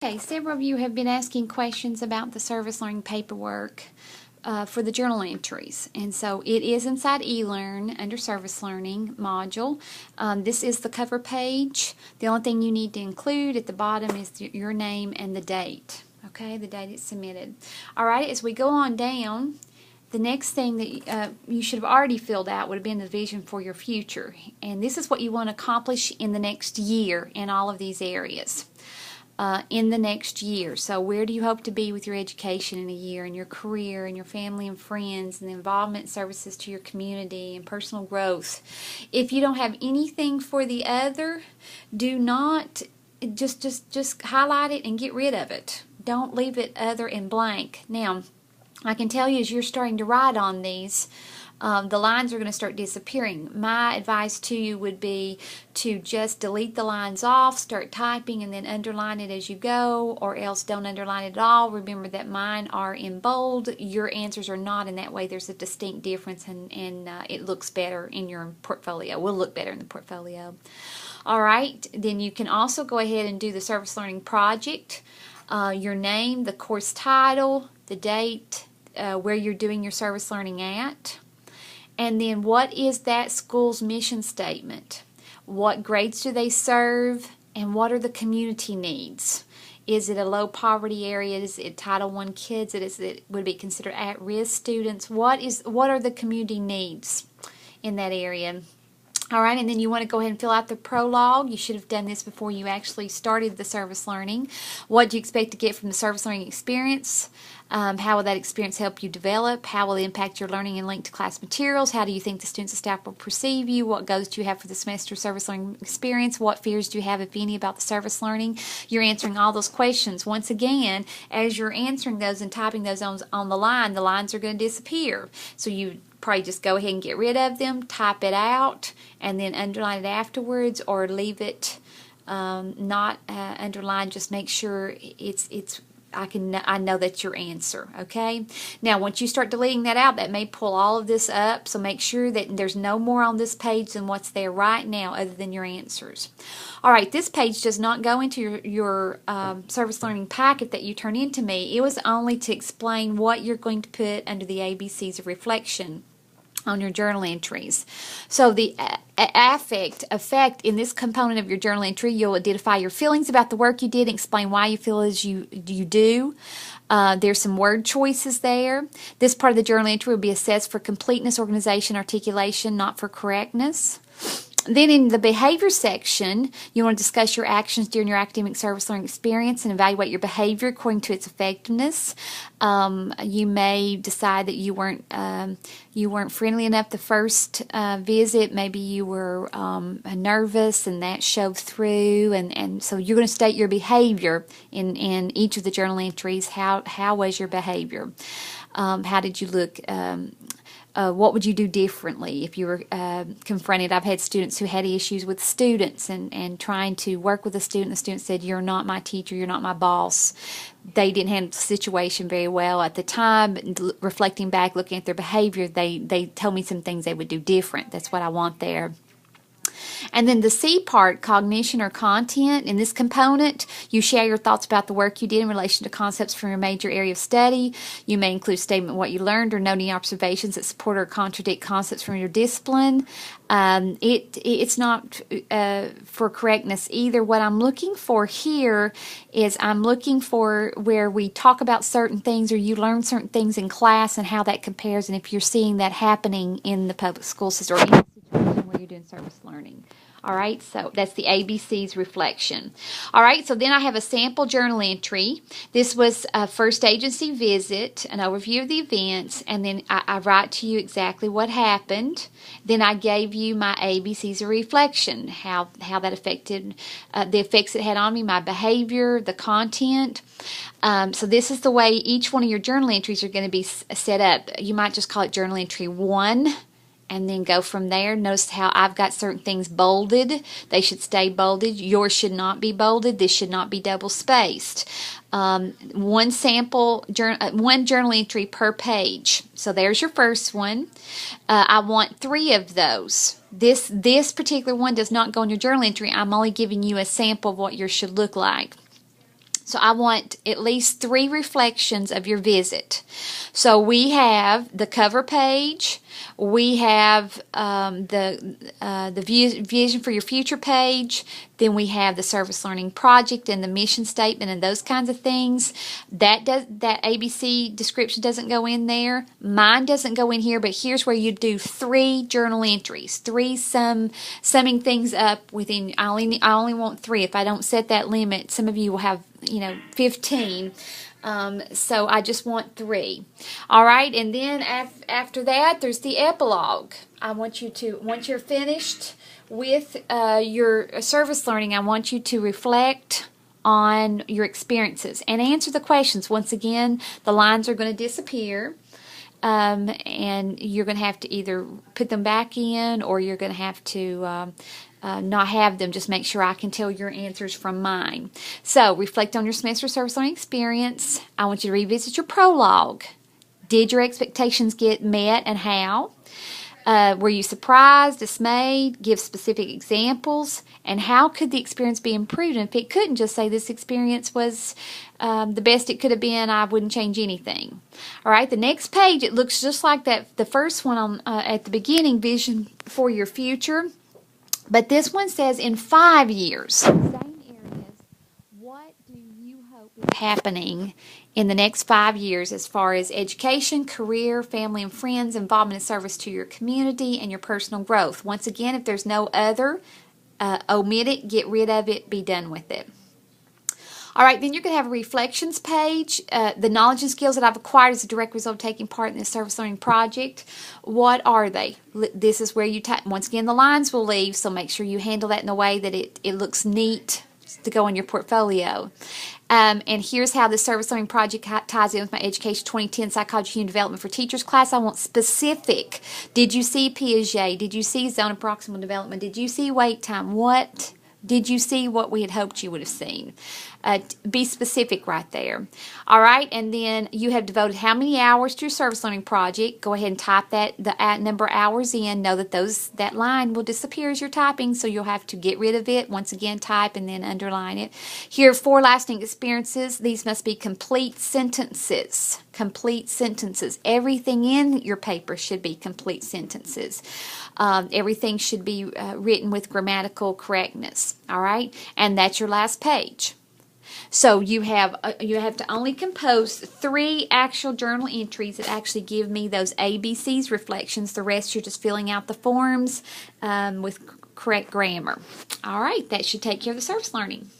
Okay, several of you have been asking questions about the service learning paperwork for the journal entries, and so it is inside eLearn under service learning module. This is the cover page. The only thing you need to include at the bottom is your name and the date. Okay, the date it's submitted. All right, as we go on down, the next thing that you should have already filled out would have been the vision for your future, and this is what you want to accomplish in the next year in all of these areas. In the next year. So where do you hope to be with your education in a year, and your career, and your family and friends, and the involvement services to your community, and personal growth? If you don't have anything for the other, do not just highlight it and get rid of it. Don't leave it other and blank. Now, I can tell you as you're starting to write on these, the lines are going to start disappearing. My advice to you would be to just delete the lines off, start typing, and then underline it as you go, or else don't underline it at all. Remember that mine are in bold. Your answers are not. In that way, there's a distinct difference, and it looks better in your portfolio. Will look better in the portfolio. All right, then you can also go ahead and do the service learning project, your name, the course title, the date, where you're doing your service learning at. And then what is that school's mission statement? What grades do they serve? And what are the community needs? Is it a low poverty area? Is it Title I kids? Would be considered at-risk students? What are the community needs in that area? All right, and then you want to go ahead and fill out the prologue. You should have done this before you actually started the service learning. What do you expect to get from the service learning experience? How will that experience help you develop? How will it impact your learning and link to class materials? How do you think the students and staff will perceive you? What goals do you have for the semester service learning experience? What fears do you have, if any, about the service learning? You're answering all those questions. Once again, as you're answering those and typing those on the lines are going to disappear. So you probably just go ahead and get rid of them, type it out, and then underline it afterwards, or leave it not underlined. Just make sure I know that's your answer. Okay. Now, once you start deleting that out, that may pull all of this up. So make sure that there's no more on this page than what's there right now, other than your answers. All right. This page does not go into your service learning packet that you turn into me. It was only to explain what you're going to put under the ABCs of reflection on your journal entries. So the effect in this component of your journal entry, you'll identify your feelings about the work you did and explain why you feel as you do. There's some word choices there. This part of the journal entry will be assessed for completeness, organization, articulation, not for correctness. Then in the behavior section, you want to discuss your actions during your academic service learning experience and evaluate your behavior according to its effectiveness. You may decide that you weren't friendly enough the first visit. Maybe you were nervous, and that showed through. And so you're going to state your behavior in each of the journal entries. How was your behavior? How did you look? What would you do differently if you were confronted? I've had students who had issues with students and trying to work with a student. The student said, "You're not my teacher, you're not my boss." They didn't handle the situation very well at the time. Reflecting back, looking at their behavior, they told me some things they would do different. That's what I want there. And then the C part, cognition or content. In this component, you share your thoughts about the work you did in relation to concepts from your major area of study. You may include a statement of what you learned or note any observations that support or contradict concepts from your discipline. It's not for correctness either. What I'm looking for here is I'm looking for where we talk about certain things, or you learn certain things in class, and how that compares, and if you're seeing that happening in the public school system or in a situation where you're doing service learning. All right, so that's the ABC's reflection. All right, so then I have a sample journal entry. This was a first agency visit, an overview of the events, and then I write to you exactly what happened. Then I gave you my ABC's of reflection, how that affected, the effects it had on me, my behavior, the content. So this is the way each one of your journal entries are going to be set up. You might just call it journal entry 1. And then go from there. Notice how I've got certain things bolded. They should stay bolded. Yours should not be bolded. This should not be double spaced. One journal entry per page. So there's your first one. I want 3 of those. This particular one does not go in your journal entry. I'm only giving you a sample of what yours should look like. So I want at least 3 reflections of your visit. So we have the cover page, we have the vision for your future page, then we have the service learning project and the mission statement and those kinds of things. That ABC description doesn't go in there. Mine doesn't go in here, but here's where you do 3 journal entries, 3 summing things up within. I only want 3. If I don't set that limit, some of you will have 15. So I just want 3. All right, and then after that, there's the epilogue. I want you to, once you're finished with your service learning, I want you to reflect on your experiences and answer the questions. Once again, the lines are going to disappear. And you're going to have to either put them back in, or you're going to have to not have them. Just make sure I can tell your answers from mine. So reflect on your semester service learning experience. I want you to revisit your prologue. Did your expectations get met, and how? Were you surprised, dismayed? Give specific examples. And how could the experience be improved? And if it couldn't, just say this experience was the best it could have been. I wouldn't change anything. All right, the next page, it looks just like that. The first one on at the beginning, vision for your future. But this one says in 5 years. Same areas. What do you hope is happening in the next 5 years as far as education, career, family and friends, involvement and service to your community, and your personal growth? Once again, if there's no other, omit it, get rid of it, be done with it. All right, then you're going to have a reflections page. The knowledge and skills that I've acquired as a direct result of taking part in this service learning project. What are they? This is where you type. Once again, the lines will leave, so make sure you handle that in a way that it looks neat to go in your portfolio. And here's how the service learning project ties in with my Education 2010 Psychology Human Development for Teachers class. I want specific. Did you see Piaget? Did you see zone of proximal development? Did you see wait time? What did you see? What we had hoped you would have seen? Be specific right there. All right, and then you have devoted how many hours to your service learning project. Go ahead and type the number of hours in. Know that that line will disappear as you're typing, so you'll have to get rid of it. Once again, type and then underline it. Here are 4 lasting experiences. These must be complete sentences. Complete sentences. Everything in your paper should be complete sentences. Everything should be written with grammatical correctness. All right, and that's your last page. So you have to only compose 3 actual journal entries that actually give me those ABCs reflections. The rest you're just filling out the forms with correct grammar. All right, that should take care of the service learning.